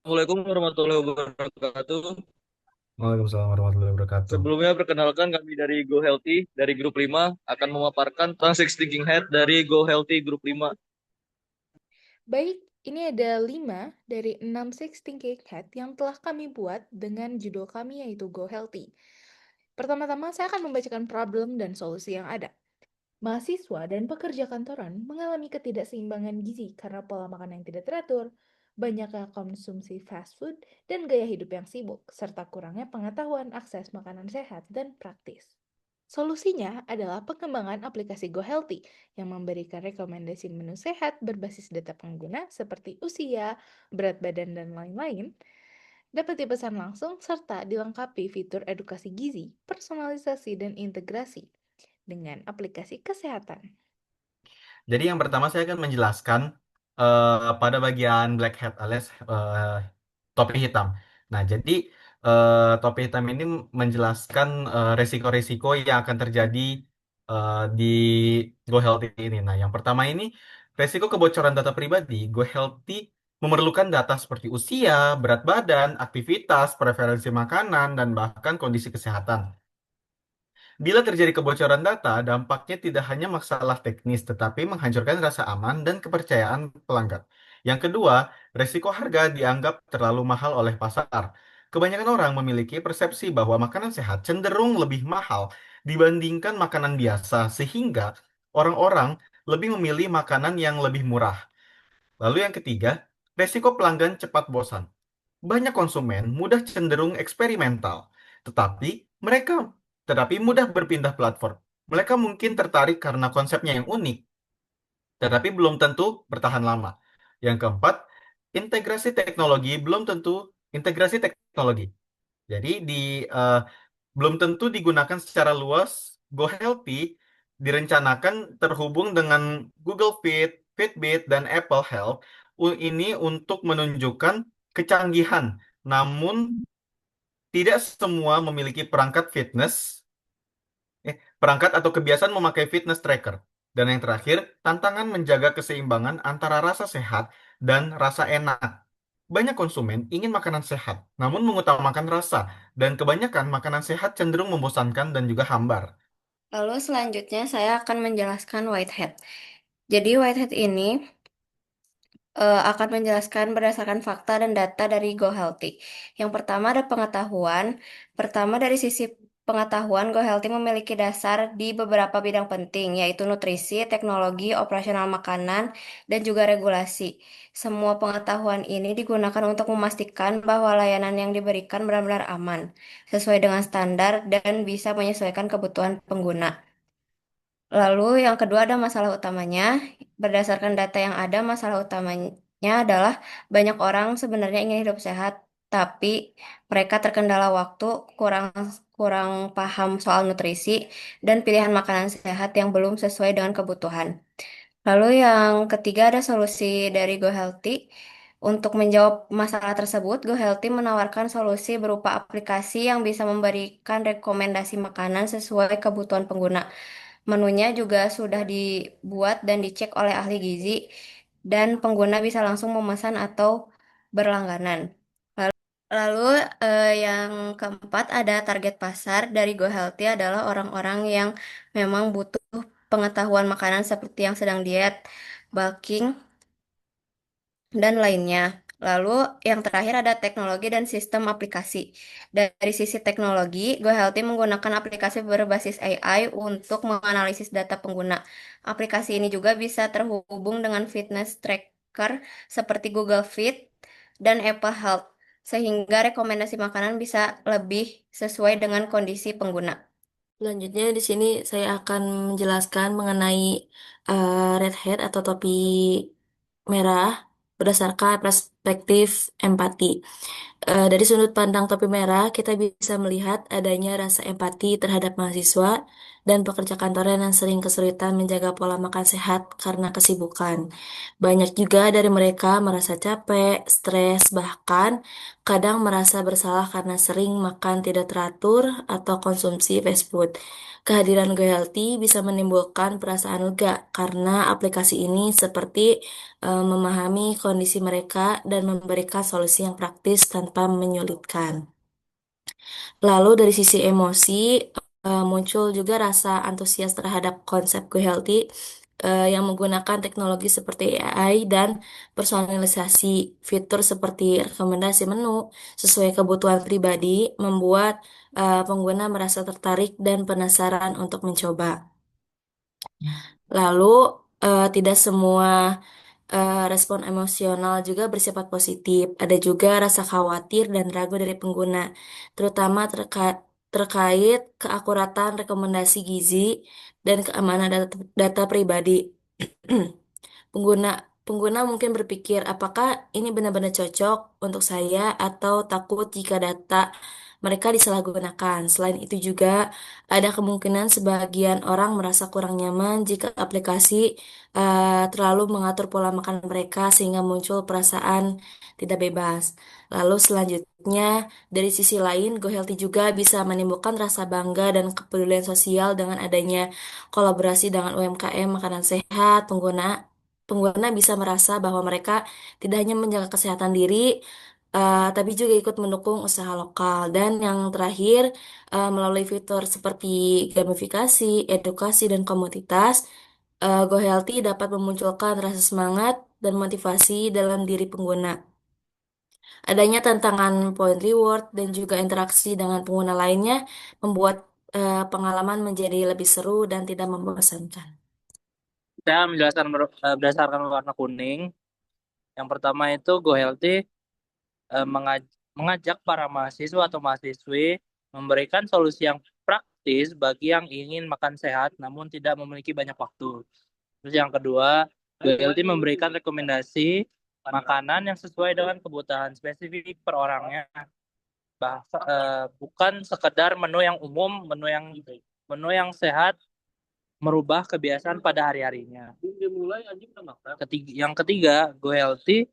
Assalamualaikum warahmatullahi wabarakatuh. Waalaikumsalam warahmatullahi wabarakatuh. Sebelumnya perkenalkan kami dari Go Healthy dari grup 5 akan memaparkan tentang Six Thinking Head dari Go Healthy grup 5. Baik, ini ada 5 dari 6 Six Thinking Hat yang telah kami buat dengan judul kami yaitu Go Healthy. Pertama-tama saya akan membacakan problem dan solusi yang ada. Mahasiswa dan pekerja kantoran mengalami ketidakseimbangan gizi karena pola makan yang tidak teratur, banyaknya konsumsi fast food, dan gaya hidup yang sibuk, serta kurangnya pengetahuan akses makanan sehat dan praktis. Solusinya adalah pengembangan aplikasi Go Healthy yang memberikan rekomendasi menu sehat berbasis data pengguna seperti usia, berat badan, dan lain-lain, dapat dipesan langsung serta dilengkapi fitur edukasi gizi, personalisasi, dan integrasi dengan aplikasi kesehatan. Jadi yang pertama saya akan menjelaskan pada bagian black hat alias topi hitam. Nah, jadi topi hitam ini menjelaskan resiko-resiko yang akan terjadi di Go Healthy ini. Nah, yang pertama ini resiko kebocoran data pribadi. Go Healthy memerlukan data seperti usia, berat badan, aktivitas, preferensi makanan, dan bahkan kondisi kesehatan. Bila terjadi kebocoran data, dampaknya tidak hanya masalah teknis, tetapi menghancurkan rasa aman dan kepercayaan pelanggan. Yang kedua, resiko harga dianggap terlalu mahal oleh pasar. Kebanyakan orang memiliki persepsi bahwa makanan sehat cenderung lebih mahal dibandingkan makanan biasa, sehingga orang-orang lebih memilih makanan yang lebih murah. Lalu yang ketiga, resiko pelanggan cepat bosan. Banyak konsumen mudah cenderung eksperimental, tetapi mereka mudah berpindah platform. Mereka mungkin tertarik karena konsepnya yang unik, tetapi belum tentu bertahan lama. Yang keempat, integrasi teknologi. Jadi eh, belum tentu digunakan secara luas. Go Healthy direncanakan terhubung dengan Google Fit, Fitbit, dan Apple Health ini untuk menunjukkan kecanggihan. Namun tidak semua memiliki perangkat atau kebiasaan memakai fitness tracker. Dan yang terakhir, tantangan menjaga keseimbangan antara rasa sehat dan rasa enak. Banyak konsumen ingin makanan sehat, namun mengutamakan rasa, dan kebanyakan makanan sehat cenderung membosankan dan juga hambar. Lalu selanjutnya saya akan menjelaskan whitehead. Jadi whitehead ini akan menjelaskan berdasarkan fakta dan data dari Go Healthy. Yang pertama ada pengetahuan. Pertama dari sisi pengetahuan, Go Healthy memiliki dasar di beberapa bidang penting, yaitu nutrisi, teknologi, operasional makanan, dan juga regulasi. Semua pengetahuan ini digunakan untuk memastikan bahwa layanan yang diberikan benar-benar aman, sesuai dengan standar, dan bisa menyesuaikan kebutuhan pengguna. Lalu yang kedua ada masalah utamanya. Berdasarkan data yang ada, masalah utamanya adalah banyak orang sebenarnya ingin hidup sehat, tapi mereka terkendala waktu, kurang kurang paham soal nutrisi, dan pilihan makanan sehat yang belum sesuai dengan kebutuhan. Lalu yang ketiga ada solusi dari Go Healthy. Untuk menjawab masalah tersebut, Go Healthy menawarkan solusi berupa aplikasi yang bisa memberikan rekomendasi makanan sesuai kebutuhan pengguna. Menunya juga sudah dibuat dan dicek oleh ahli gizi, dan pengguna bisa langsung memesan atau berlangganan. Lalu yang keempat ada target pasar dari Go Healthy adalah orang-orang yang memang butuh pengetahuan makanan seperti yang sedang diet, bulking, dan lainnya. Lalu yang terakhir ada teknologi dan sistem aplikasi. Dari sisi teknologi, Go Healthy menggunakan aplikasi berbasis AI untuk menganalisis data pengguna. Aplikasi ini juga bisa terhubung dengan fitness tracker seperti Google Fit dan Apple Health, sehingga rekomendasi makanan bisa lebih sesuai dengan kondisi pengguna. Selanjutnya di sini saya akan menjelaskan mengenai red hat atau topi merah berdasarkan perspektif empati. Dari sudut pandang topi merah, kita bisa melihat adanya rasa empati terhadap mahasiswa dan pekerja kantoran yang sering kesulitan menjaga pola makan sehat karena kesibukan. Banyak juga dari mereka merasa capek, stres, bahkan kadang merasa bersalah karena sering makan tidak teratur atau konsumsi fast food. Kehadiran GoHealthy bisa menimbulkan perasaan lega karena aplikasi ini seperti memahami kondisi mereka dan memberikan solusi yang praktis tanpa menyulitkan. Lalu dari sisi emosi, muncul juga rasa antusias terhadap konsep Go Healthy yang menggunakan teknologi seperti AI dan personalisasi. Fitur seperti rekomendasi menu sesuai kebutuhan pribadi membuat pengguna merasa tertarik dan penasaran untuk mencoba. Lalu, tidak semua respon emosional juga bersifat positif. Ada juga rasa khawatir dan ragu dari pengguna, terutama terkait keakuratan rekomendasi gizi dan keamanan data pribadi. Pengguna pengguna mungkin berpikir, apakah ini benar-benar cocok untuk saya atau takut jika data mereka disalahgunakan. Selain itu juga ada kemungkinan sebagian orang merasa kurang nyaman jika aplikasi terlalu mengatur pola makan mereka sehingga muncul perasaan tidak bebas. Lalu selanjutnya, dari sisi lain, GoHealthy juga bisa menimbulkan rasa bangga dan kepedulian sosial dengan adanya kolaborasi dengan UMKM makanan sehat. Pengguna bisa merasa bahwa mereka tidak hanya menjaga kesehatan diri, tapi juga ikut mendukung usaha lokal. Dan yang terakhir, melalui fitur seperti gamifikasi, edukasi, dan komunitas, GoHealthy dapat memunculkan rasa semangat dan motivasi dalam diri pengguna. Adanya tantangan point reward dan juga interaksi dengan pengguna lainnya membuat pengalaman menjadi lebih seru dan tidak membosankan. Saya menjelaskan berdasarkan warna kuning. Yang pertama itu GoHealthy mengajak para mahasiswa atau mahasiswi memberikan solusi yang praktis bagi yang ingin makan sehat namun tidak memiliki banyak waktu. Terus yang kedua, GoHealthy memberikan rekomendasi makanan yang sesuai dengan kebutuhan spesifik per orangnya. Bukan sekedar menu yang umum, menu yang sehat merubah kebiasaan pada hari-harinya. Yang ketiga, GoHealthy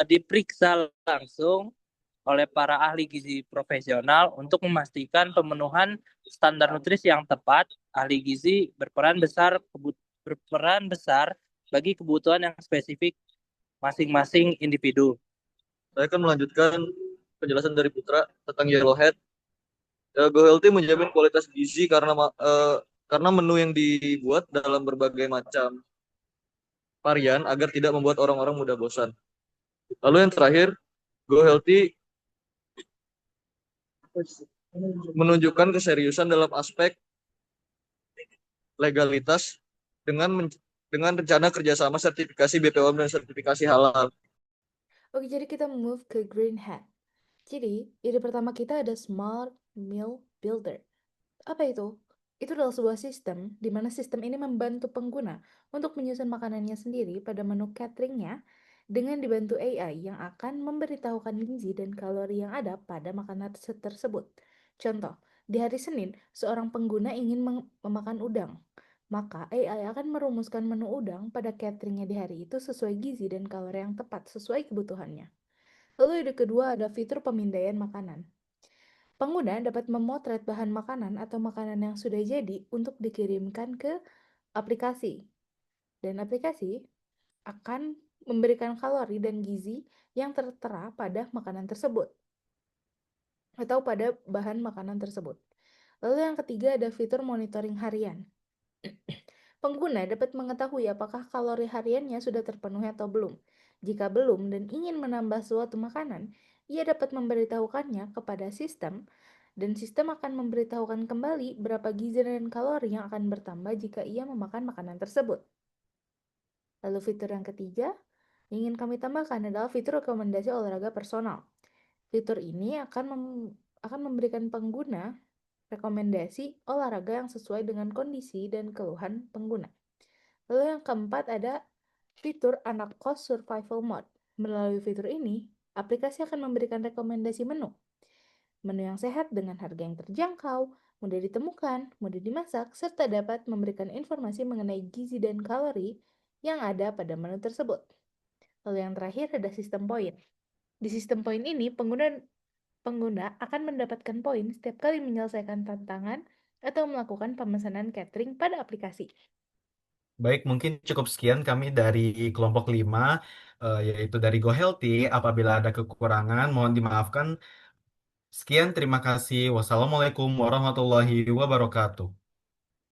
diperiksa langsung oleh para ahli gizi profesional untuk memastikan pemenuhan standar nutrisi yang tepat. Ahli gizi berperan besar bagi kebutuhan yang spesifik masing-masing individu. Saya akan melanjutkan penjelasan dari Putra tentang Yellowhead. GoHealthy menjamin kualitas gizi karena menu yang dibuat dalam berbagai macam varian agar tidak membuat orang-orang mudah bosan. Lalu yang terakhir, GoHealthy menunjukkan keseriusan dalam aspek legalitas dengan rencana kerjasama sertifikasi BPOM dan sertifikasi halal. Oke, jadi kita move ke Green Hat. Jadi, ide pertama kita ada Smart Meal Builder. Apa itu? Itu adalah sebuah sistem di mana sistem ini membantu pengguna untuk menyusun makanannya sendiri pada menu cateringnya dengan dibantu AI yang akan memberitahukan gizi dan kalori yang ada pada makanan tersebut. Contoh, di hari Senin, seorang pengguna ingin memakan udang. Maka AI akan merumuskan menu udang pada cateringnya di hari itu sesuai gizi dan kalori yang tepat sesuai kebutuhannya. Lalu ide kedua ada fitur pemindaian makanan. Pengguna dapat memotret bahan makanan atau makanan yang sudah jadi untuk dikirimkan ke aplikasi. Dan aplikasi akan memberikan kalori dan gizi yang tertera pada makanan tersebut atau pada bahan makanan tersebut. Lalu yang ketiga ada fitur monitoring harian. Pengguna dapat mengetahui apakah kalori hariannya sudah terpenuhi atau belum. Jika belum dan ingin menambah suatu makanan, ia dapat memberitahukannya kepada sistem dan sistem akan memberitahukan kembali berapa gizi dan kalori yang akan bertambah jika ia memakan makanan tersebut. Lalu fitur yang ketiga, yang ingin kami tambahkan adalah fitur rekomendasi olahraga personal. Fitur ini akan memberikan pengguna rekomendasi olahraga yang sesuai dengan kondisi dan keluhan pengguna. Lalu yang keempat ada fitur anak kos survival mode. Melalui fitur ini, aplikasi akan memberikan rekomendasi menu. Menu yang sehat dengan harga yang terjangkau, mudah ditemukan, mudah dimasak, serta dapat memberikan informasi mengenai gizi dan kalori yang ada pada menu tersebut. Lalu yang terakhir ada sistem poin. Di sistem poin ini, pengguna akan mendapatkan poin setiap kali menyelesaikan tantangan atau melakukan pemesanan catering pada aplikasi. Baik, mungkin cukup sekian kami dari kelompok 5, yaitu dari Go Healthy. Apabila ada kekurangan, mohon dimaafkan. Sekian, terima kasih. Wassalamualaikum warahmatullahi wabarakatuh.